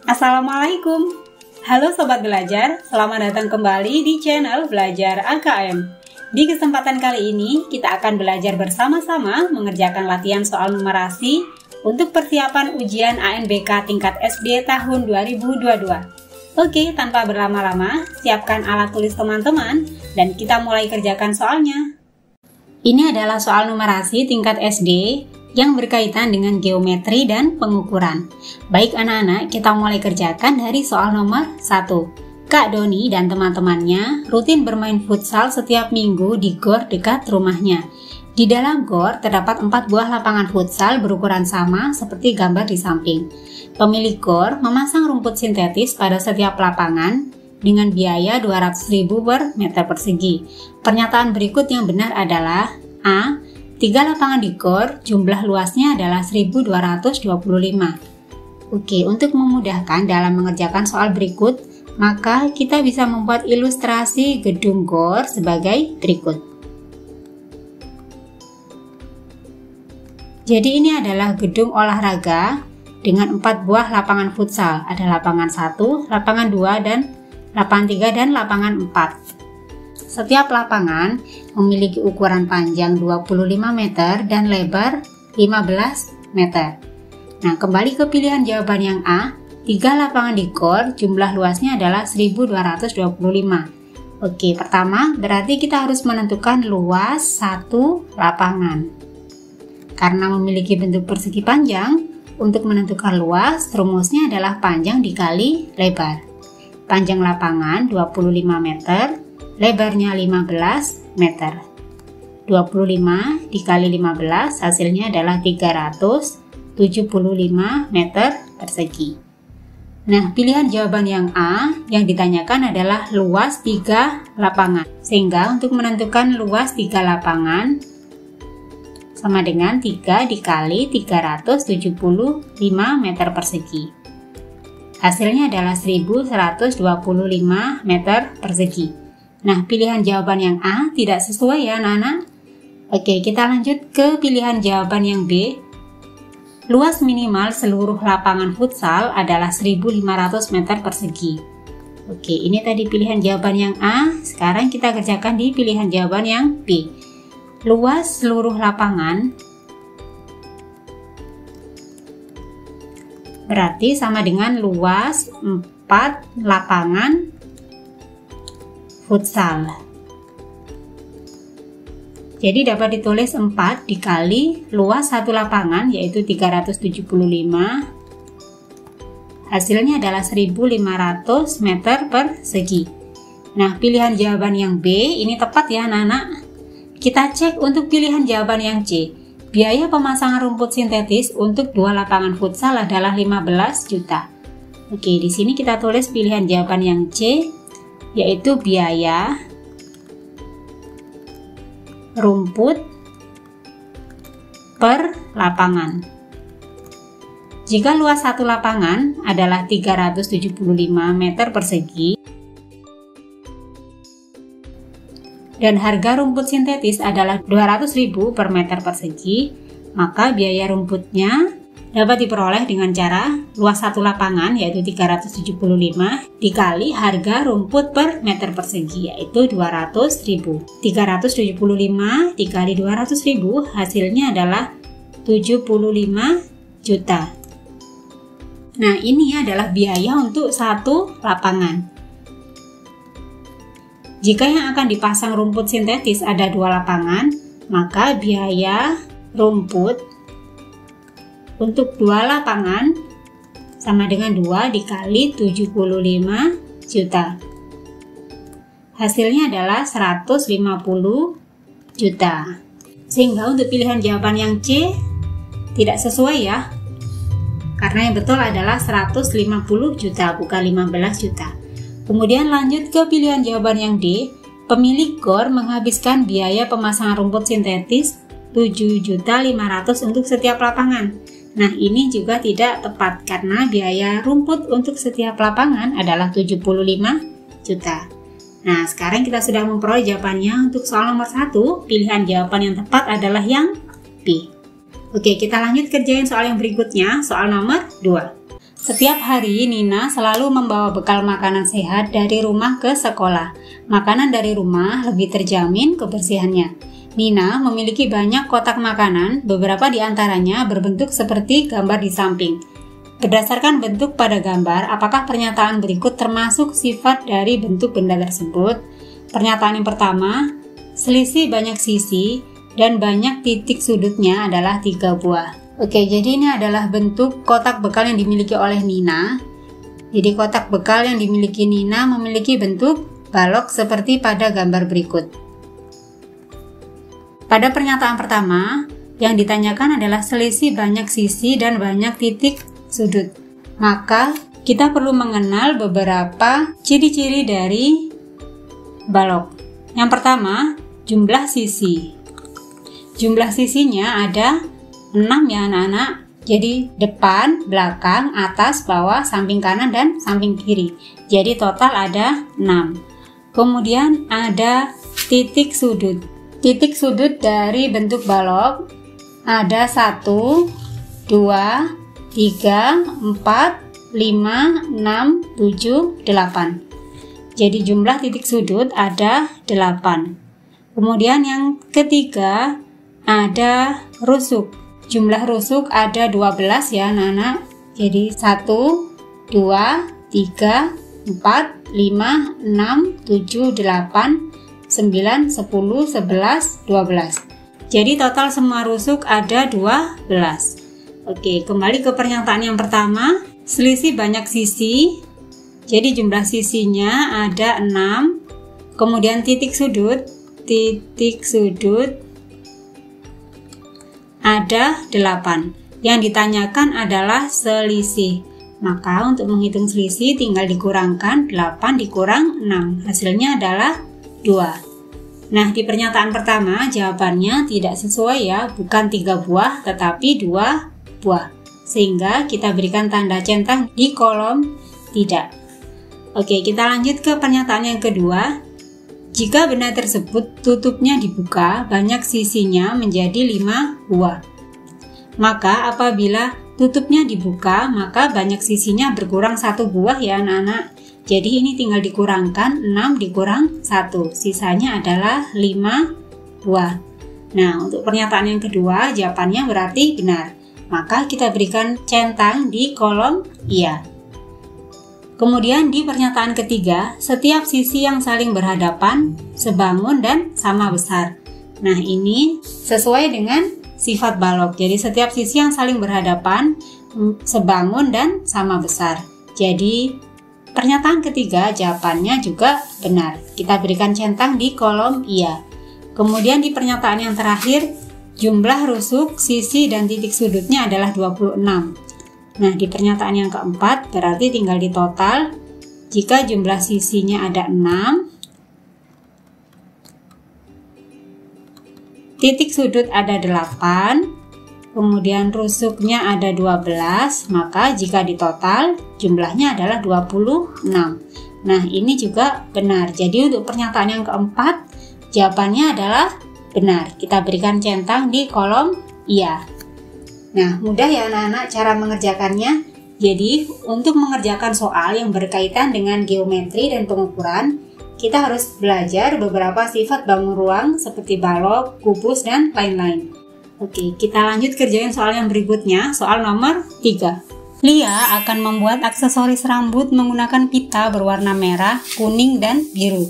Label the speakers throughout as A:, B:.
A: Assalamualaikum. Halo Sobat Belajar, selamat datang kembali di channel Belajar AKM. Di kesempatan kali ini, kita akan belajar bersama-sama mengerjakan latihan soal numerasi untuk persiapan ujian ANBK tingkat SD tahun 2022. Oke, tanpa berlama-lama, siapkan alat tulis teman-teman dan kita mulai kerjakan soalnya. Ini adalah soal numerasi tingkat SD yang berkaitan dengan geometri dan pengukuran. Baik anak-anak, kita mulai kerjakan dari soal nomor 1. Kak Doni dan teman-temannya rutin bermain futsal setiap minggu di gor dekat rumahnya. Di dalam gor terdapat 4 buah lapangan futsal berukuran sama seperti gambar di samping. Pemilik gor memasang rumput sintetis pada setiap lapangan dengan biaya 200.000 per meter persegi. Pernyataan berikut yang benar adalah A. 3 lapangan di gor, jumlah luasnya adalah 1225. Oke, untuk memudahkan dalam mengerjakan soal berikut, maka kita bisa membuat ilustrasi gedung gor sebagai berikut. Jadi ini adalah gedung olahraga dengan 4 buah lapangan futsal. Ada lapangan 1, lapangan 2, dan lapangan 3, dan lapangan 4. Setiap lapangan memiliki ukuran panjang 25 meter dan lebar 15 meter. Nah, kembali ke pilihan jawaban yang A, 3 lapangan di gor, jumlah luasnya adalah 1225. Oke, pertama berarti kita harus menentukan luas satu lapangan. Karena memiliki bentuk persegi panjang, untuk menentukan luas, rumusnya adalah panjang dikali lebar. Panjang lapangan 25 meter, lebarnya 15 meter. 25 dikali 15 hasilnya adalah 375 meter persegi. Nah, pilihan jawaban yang A yang ditanyakan adalah luas 3 lapangan. Sehingga untuk menentukan luas 3 lapangan sama dengan 3 dikali 375 meter persegi. Hasilnya adalah 1125 meter persegi. Nah, pilihan jawaban yang A tidak sesuai ya anak-anak. Oke, kita lanjut ke pilihan jawaban yang B. Luas minimal seluruh lapangan futsal adalah 1500 meter persegi. Oke, ini tadi pilihan jawaban yang A. Sekarang kita kerjakan di pilihan jawaban yang B. Luas seluruh lapangan berarti sama dengan luas 4 lapangan futsal. Jadi dapat ditulis 4 dikali luas satu lapangan yaitu 375. Hasilnya adalah 1500 meter persegi. Nah, pilihan jawaban yang B ini tepat ya anak-anak. Kita cek untuk pilihan jawaban yang C. Biaya pemasangan rumput sintetis untuk 2 lapangan futsal adalah 15 juta. Oke, di sini kita tulis pilihan jawaban yang C yaitu biaya rumput per lapangan. Jika luas satu lapangan adalah 375 meter persegi dan harga rumput sintetis adalah 200.000 per meter persegi, maka biaya rumputnya dapat diperoleh dengan cara luas satu lapangan yaitu 375 dikali harga rumput per meter persegi yaitu 200.000. 375 dikali 200.000 hasilnya adalah 75 juta. Nah, ini adalah biaya untuk satu lapangan. Jika yang akan dipasang rumput sintetis ada 2 lapangan, maka biaya rumput untuk 2 lapangan sama dengan 2 dikali 75 juta. Hasilnya adalah 150 juta. Sehingga untuk pilihan jawaban yang C tidak sesuai ya. Karena yang betul adalah 150 juta bukan 15 juta. Kemudian lanjut ke pilihan jawaban yang D. Pemilik gor menghabiskan biaya pemasangan rumput sintetis 7.500.000 untuk setiap lapangan. Nah, ini juga tidak tepat karena biaya rumput untuk setiap lapangan adalah 75 juta. Nah, sekarang kita sudah memperoleh jawabannya untuk soal nomor 1. Pilihan jawaban yang tepat adalah yang B. Oke, kita lanjut kerjain soal yang berikutnya, soal nomor 2. Setiap hari Nina selalu membawa bekal makanan sehat dari rumah ke sekolah. Makanan dari rumah lebih terjamin kebersihannya. Nina memiliki banyak kotak makanan, beberapa di antaranya berbentuk seperti gambar di samping. Berdasarkan bentuk pada gambar, apakah pernyataan berikut termasuk sifat dari bentuk benda tersebut? Pernyataan yang pertama, selisih banyak sisi dan banyak titik sudutnya adalah 3 buah. Oke, jadi ini adalah bentuk kotak bekal yang dimiliki oleh Nina. Jadi kotak bekal yang dimiliki Nina memiliki bentuk balok seperti pada gambar berikut. Pada pernyataan pertama, yang ditanyakan adalah selisih banyak sisi dan banyak titik sudut. Maka kita perlu mengenal beberapa ciri-ciri dari balok. Yang pertama, jumlah sisi. Jumlah sisinya ada 6 ya anak-anak. Jadi depan, belakang, atas, bawah, samping kanan, dan samping kiri. Jadi total ada 6. Kemudian ada titik sudut. Titik sudut dari bentuk balok ada 1, 2, 3, 4, 5, 6, 7, 8. Jadi jumlah titik sudut ada 8. Kemudian yang ketiga ada rusuk. Jumlah rusuk ada 12 ya anak-anak. Jadi 1, 2, 3, 4, 5, 6, 7, 8, 9, 10, 11, 12. Jadi total semua rusuk ada 12. Oke, kembali ke pernyataan yang pertama. Selisih banyak sisi. Jadi jumlah sisinya ada 6. Kemudian titik sudut ada 8. Yang ditanyakan adalah selisih. Maka untuk menghitung selisih tinggal dikurangkan 8 dikurang 6. Hasilnya adalah 2. Nah, di pernyataan pertama jawabannya tidak sesuai ya, bukan 3 buah tetapi 2 buah. Sehingga kita berikan tanda centang di kolom tidak. Oke, kita lanjut ke pernyataan yang kedua. Jika benda tersebut tutupnya dibuka, banyak sisinya menjadi 5 buah. Maka apabila tutupnya dibuka, maka banyak sisinya berkurang 1 buah ya anak-anak. Jadi ini tinggal dikurangkan 6 dikurang 1. Sisanya adalah 5 buah. Nah, untuk pernyataan yang kedua, jawabannya berarti benar. Maka kita berikan centang di kolom iya. Kemudian di pernyataan ketiga, setiap sisi yang saling berhadapan, sebangun dan sama besar. Nah, ini sesuai dengan sifat balok. Jadi setiap sisi yang saling berhadapan, sebangun dan sama besar. Jadi pernyataan ketiga jawabannya juga benar. Kita berikan centang di kolom iya. Kemudian di pernyataan yang terakhir, jumlah rusuk, sisi, dan titik sudutnya adalah 26. Nah, di pernyataan yang keempat berarti tinggal ditotal. Jika jumlah sisinya ada 6, titik sudut ada 8, kemudian rusuknya ada 12, maka jika ditotal jumlahnya adalah 26. Nah, ini juga benar. Jadi untuk pernyataan yang keempat jawabannya adalah benar. Kita berikan centang di kolom iya. Nah, mudah ya anak-anak cara mengerjakannya. Jadi, untuk mengerjakan soal yang berkaitan dengan geometri dan pengukuran, kita harus belajar beberapa sifat bangun ruang seperti balok, kubus, dan lain-lain. Oke, kita lanjut kerjain soal yang berikutnya, soal nomor 3. Lia akan membuat aksesoris rambut menggunakan pita berwarna merah, kuning, dan biru.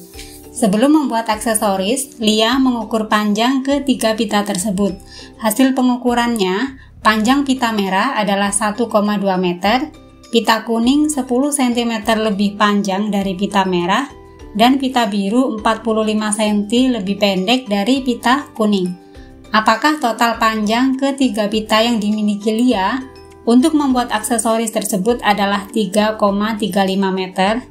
A: Sebelum membuat aksesoris, Lia mengukur panjang ketiga pita tersebut. Hasil pengukurannya, panjang pita merah adalah 1,2 meter, pita kuning 10 cm lebih panjang dari pita merah, dan pita biru 45 cm lebih pendek dari pita kuning. Apakah total panjang ketiga pita yang dimiliki Lia untuk membuat aksesoris tersebut adalah 3,35 meter?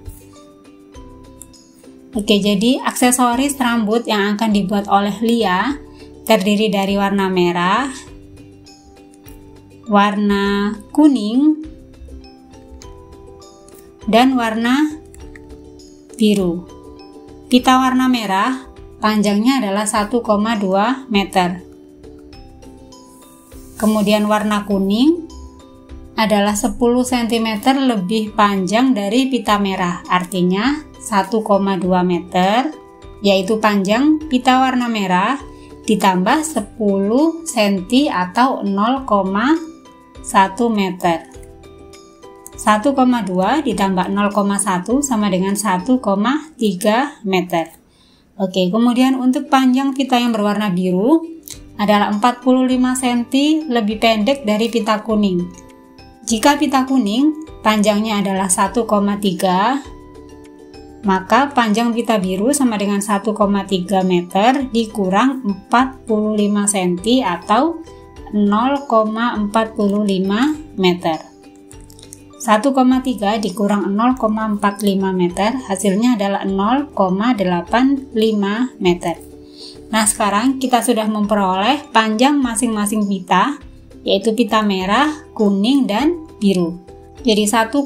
A: Oke, jadi aksesoris rambut yang akan dibuat oleh Lia terdiri dari warna merah, warna kuning, dan warna biru. Pita warna merah panjangnya adalah 1,2 meter. Kemudian warna kuning adalah 10 cm lebih panjang dari pita merah, artinya 1,2 meter, yaitu panjang pita warna merah ditambah 10 cm atau 0,1 meter. 1,2 ditambah 0,1 sama dengan 1,3 meter. Oke, kemudian untuk panjang pita yang berwarna biru adalah 45 cm lebih pendek dari pita kuning. Jika pita kuning panjangnya adalah 1,3, maka panjang pita biru sama dengan 1,3 meter dikurang 45 cm atau 0,45 meter. 1,3 dikurang 0,45 meter, hasilnya adalah 0,85 meter. Nah, sekarang kita sudah memperoleh panjang masing-masing pita, yaitu pita merah, kuning, dan biru. Jadi 1,2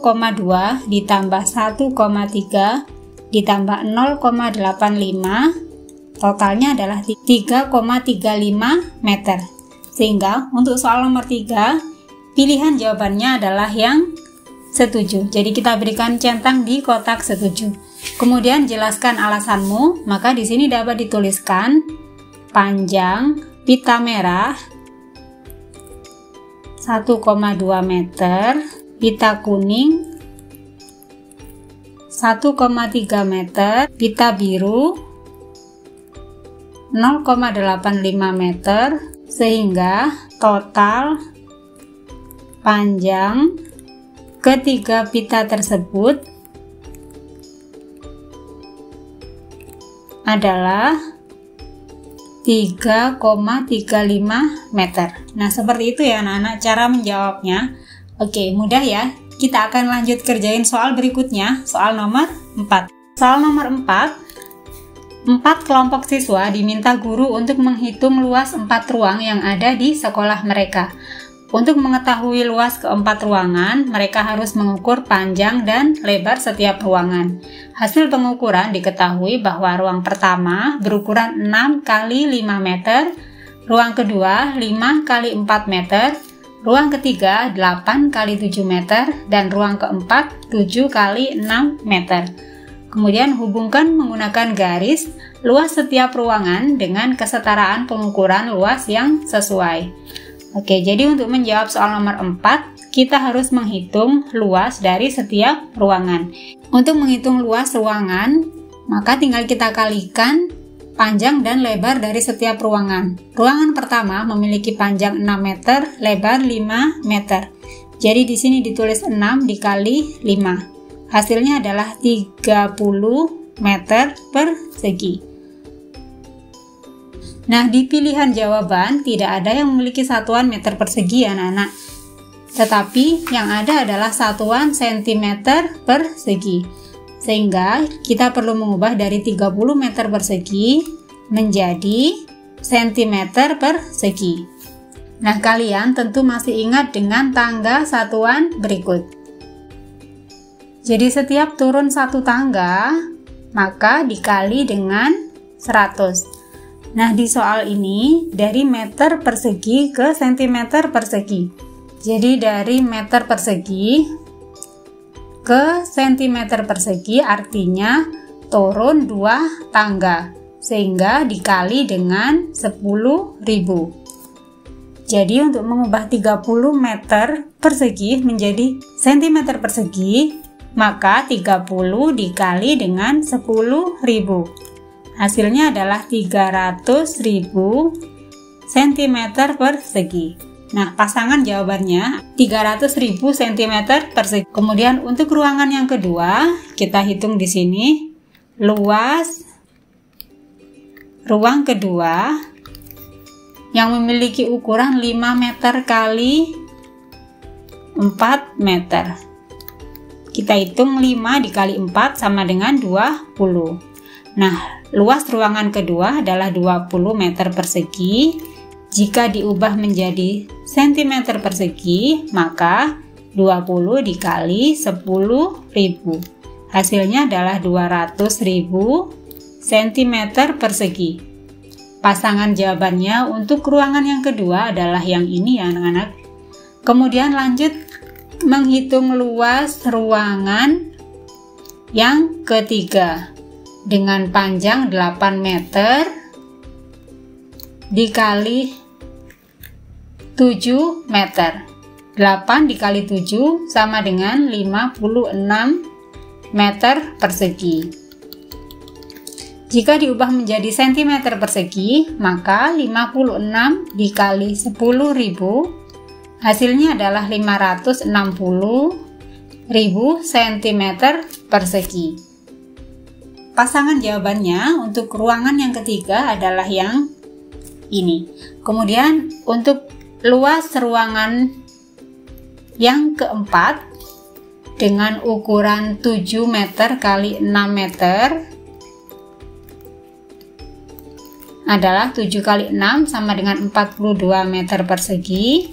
A: ditambah 1,3 ditambah 0,85, totalnya adalah 3,35 meter. Sehingga untuk soal nomor 3, pilihan jawabannya adalah yang setuju. Jadi kita berikan centang di kotak setuju. Kemudian jelaskan alasanmu, maka di sini dapat dituliskan panjang pita merah 1,2 meter, pita kuning 1,3 meter, pita biru 0,85 meter, sehingga total panjang ketiga pita tersebut adalah 3,35 meter. Nah, seperti itu ya anak-anak cara menjawabnya. Oke, mudah ya. Kita akan lanjut kerjain soal berikutnya, soal nomor 4. Soal nomor 4, 4 kelompok siswa diminta guru untuk menghitung luas 4 ruang yang ada di sekolah mereka. Untuk mengetahui luas keempat ruangan, mereka harus mengukur panjang dan lebar setiap ruangan. Hasil pengukuran diketahui bahwa ruang pertama berukuran 6 x 5 meter, ruang kedua 5 x 4 meter, ruang ketiga 8 x 7 meter, dan ruang keempat 7 x 6 meter. Kemudian hubungkan menggunakan garis luas setiap ruangan dengan kesetaraan pengukuran luas yang sesuai. Oke, jadi untuk menjawab soal nomor 4, kita harus menghitung luas dari setiap ruangan. Untuk menghitung luas ruangan, maka tinggal kita kalikan panjang dan lebar dari setiap ruangan. Ruangan pertama memiliki panjang 6 meter, lebar 5 meter. Jadi di sini ditulis 6 dikali 5. Hasilnya adalah 30 meter persegi. Nah, di pilihan jawaban tidak ada yang memiliki satuan meter persegi ya anak-anak. Tetapi yang ada adalah satuan sentimeter persegi. Sehingga kita perlu mengubah dari 30 meter persegi menjadi sentimeter persegi. Nah, kalian tentu masih ingat dengan tangga satuan berikut. Jadi setiap turun satu tangga, maka dikali dengan 100. Nah, di soal ini dari meter persegi ke sentimeter persegi. Jadi dari meter persegi ke sentimeter persegi artinya turun 2 tangga, sehingga dikali dengan 10.000. Jadi untuk mengubah 30 meter persegi menjadi sentimeter persegi, maka 30 dikali dengan 10.000. Hasilnya adalah 300.000 cm persegi. Nah, pasangan jawabannya 300.000 cm persegi. Kemudian untuk ruangan yang kedua, kita hitung di sini luas ruang kedua yang memiliki ukuran 5 meter kali 4 meter. Kita hitung 5 dikali 4 sama dengan 20. Nah, luas ruangan kedua adalah 20 meter persegi. Jika diubah menjadi sentimeter persegi, maka 20 dikali 10.000. Hasilnya adalah 200.000 cm persegi. Pasangan jawabannya untuk ruangan yang kedua adalah yang ini ya anak-anak. Kemudian lanjut menghitung luas ruangan yang ketiga dengan panjang 8 meter dikali 7 meter. 8 dikali 7 sama dengan 56 meter persegi. Jika diubah menjadi cm persegi, maka 56 dikali 10.000 hasilnya adalah 560.000 cm persegi. Pasangan jawabannya untuk ruangan yang ketiga adalah yang ini. Kemudian untuk luas ruangan yang keempat dengan ukuran 7 meter kali 6 meter adalah 7 kali 6 sama dengan 42 meter persegi.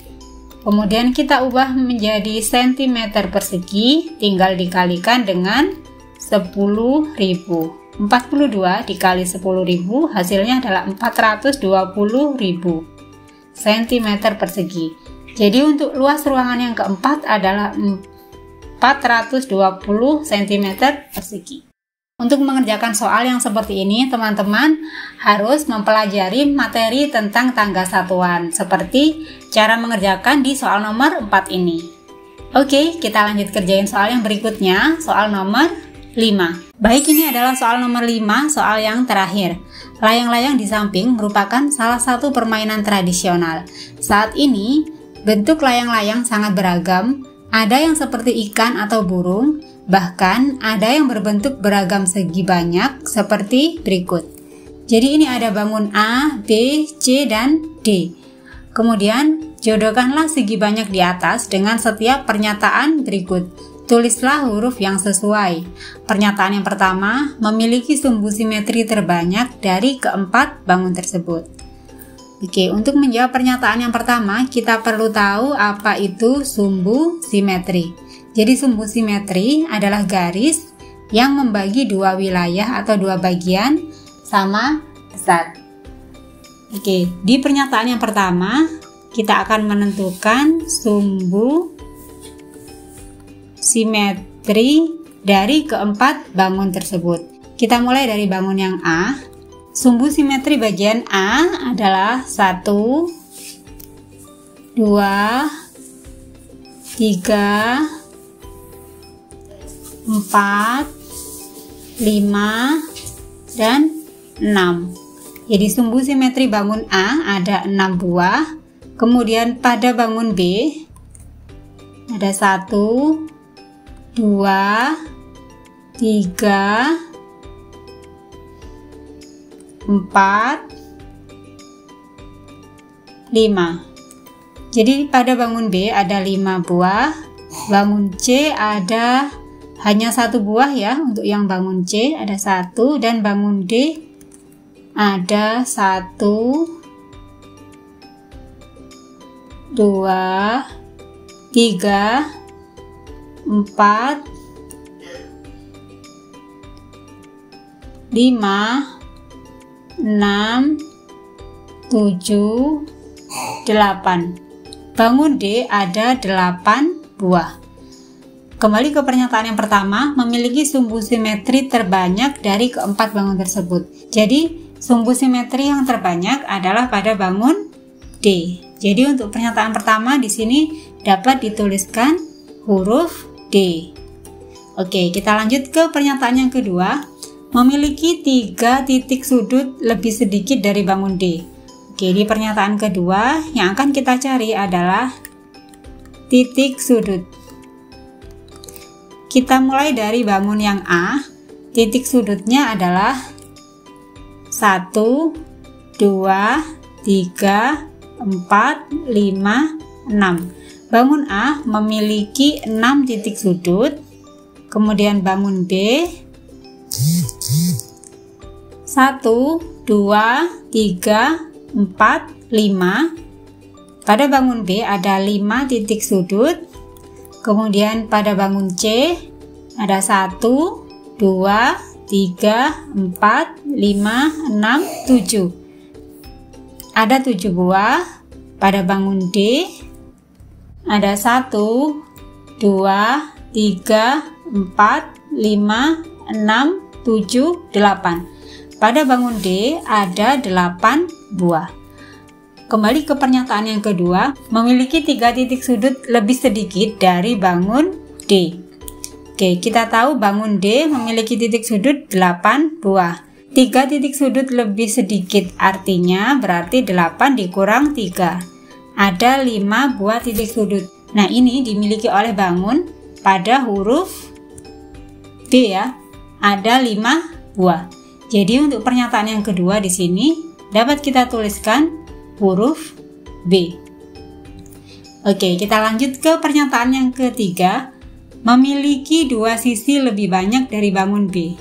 A: Kemudian kita ubah menjadi cm persegi, tinggal dikalikan dengan 10.000. 42 dikali 10.000 hasilnya adalah 420.000 cm persegi. Jadi untuk luas ruangan yang keempat adalah 420 cm persegi. Untuk mengerjakan soal yang seperti ini, teman-teman harus mempelajari materi tentang tangga satuan, seperti cara mengerjakan di soal nomor 4 ini. Oke, kita lanjut kerjain soal yang berikutnya, soal nomor 5. Baik, ini adalah soal nomor 5, soal yang terakhir. Layang-layang di samping merupakan salah satu permainan tradisional. Saat ini, bentuk layang-layang sangat beragam, ada yang seperti ikan atau burung, bahkan ada yang berbentuk beragam segi banyak seperti berikut. Jadi ini ada bangun A, B, C, dan D. Kemudian jodohkanlah segi banyak di atas dengan setiap pernyataan berikut. Tulislah huruf yang sesuai. Pernyataan yang pertama memiliki sumbu simetri terbanyak dari keempat bangun tersebut. Oke, untuk menjawab pernyataan yang pertama, kita perlu tahu apa itu sumbu simetri. Jadi sumbu simetri adalah garis yang membagi dua wilayah atau dua bagian sama besar. Oke, di pernyataan yang pertama kita akan menentukan sumbu simetri dari keempat bangun tersebut. Kita mulai dari bangun yang A. Sumbu simetri bagian A adalah 1, 2, 3, 4, 5, dan 6. Jadi sumbu simetri bangun A ada 6 buah. Kemudian pada bangun B ada 1, 2, 3, 4, 5. Jadi pada bangun B ada 5 buah, bangun C ada hanya 1 buah ya, untuk yang bangun C ada 1, dan bangun D ada 1, 2, 3, 4, 5, 6, 7, 8. Bangun D ada 8 buah. Kembali ke pernyataan yang pertama, memiliki sumbu simetri terbanyak dari keempat bangun tersebut. Jadi sumbu simetri yang terbanyak adalah pada bangun D. Jadi untuk pernyataan pertama di sini dapat dituliskan huruf D. Oke, kita lanjut ke pernyataan yang kedua. Memiliki 3 titik sudut lebih sedikit dari bangun D. Oke, di pernyataan kedua yang akan kita cari adalah titik sudut. Kita mulai dari bangun yang A. Titik sudutnya adalah 1, 2, 3, 4, 5, 6. Bangun A memiliki 6 titik sudut. Kemudian bangun B 1, 2, 3, 4, 5. Pada bangun B ada 5 titik sudut. Kemudian pada bangun C ada 1, 2, 3, 4, 5, 6, 7. Ada 7 buah. Pada bangun D ada 1, 2, 3, 2, 3, 4, 5, 6, 7, 8. Pada bangun D ada 8 buah. Kembali ke pernyataan yang kedua, memiliki 3 titik sudut lebih sedikit dari bangun D. Oke, kita tahu bangun D memiliki titik sudut 8 buah. 3 titik sudut lebih sedikit artinya berarti 8 dikurang 3. Ada 5 buah titik sudut. Nah, ini dimiliki oleh bangun pada huruf B ya. Ada 5 buah. Jadi untuk pernyataan yang kedua di sini dapat kita tuliskan huruf B. Oke, kita lanjut ke pernyataan yang ketiga. Memiliki 2 sisi lebih banyak dari bangun B.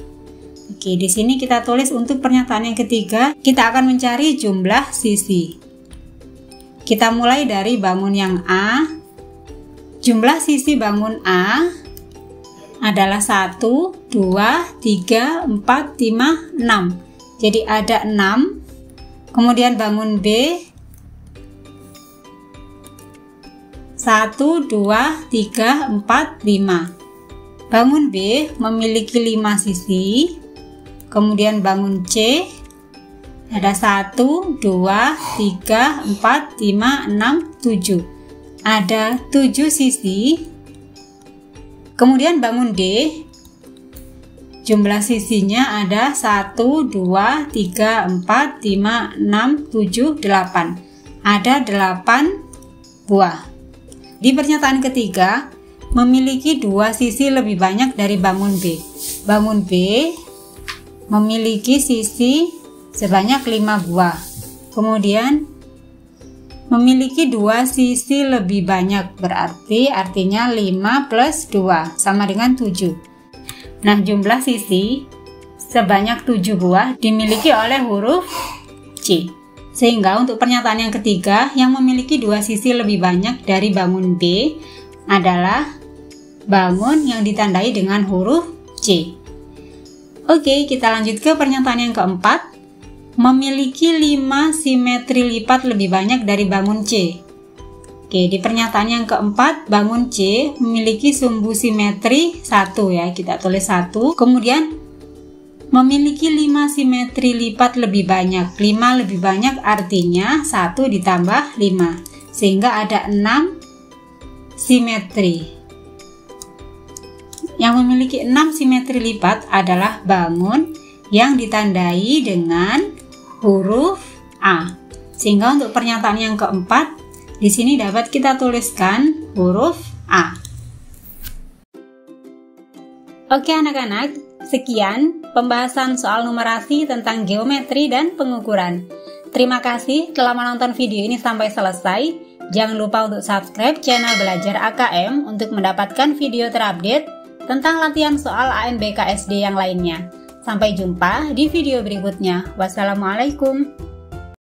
A: Oke, di sini kita tulis untuk pernyataan yang ketiga, kita akan mencari jumlah sisi. Kita mulai dari bangun yang A. Jumlah sisi bangun A adalah 1, 2, 3, 4, 5, 6. Jadi ada 6. Kemudian bangun B 1, 2, 3, 4, 5. Bangun B memiliki 5 sisi. Kemudian bangun C ada 1, 2, 3, 4, 5, 6, 7. Ada 7 sisi. Kemudian bangun D, jumlah sisinya ada 1, 2, 3, 4, 5, 6, 7, 8. Ada 8 buah. Di pernyataan ketiga, memiliki 2 sisi lebih banyak dari bangun B. Bangun B memiliki sisi sebanyak 5 buah. Kemudian memiliki 2 sisi lebih banyak, berarti artinya 5 plus 2 sama dengan 7. Nah, jumlah sisi sebanyak 7 buah dimiliki oleh huruf C. Sehingga untuk pernyataan yang ketiga yang memiliki 2 sisi lebih banyak dari bangun B adalah bangun yang ditandai dengan huruf C. Oke, kita lanjut ke pernyataan yang keempat. Memiliki 5 simetri lipat lebih banyak dari bangun C. Oke, di pernyataan yang keempat, bangun C memiliki sumbu simetri 1 ya, kita tulis 1. Kemudian memiliki 5 simetri lipat lebih banyak. 5 lebih banyak artinya 1 ditambah 5. Sehingga ada 6 simetri. Yang memiliki 6 simetri lipat adalah bangun yang ditandai dengan huruf A. Sehingga untuk pernyataan yang keempat, di sini dapat kita tuliskan huruf A. Oke anak-anak, sekian pembahasan soal numerasi tentang geometri dan pengukuran. Terima kasih telah menonton video ini sampai selesai. Jangan lupa untuk subscribe channel Belajar AKM untuk mendapatkan video terupdate tentang latihan soal ANBK SD yang lainnya. Sampai jumpa di video berikutnya. Wassalamualaikum.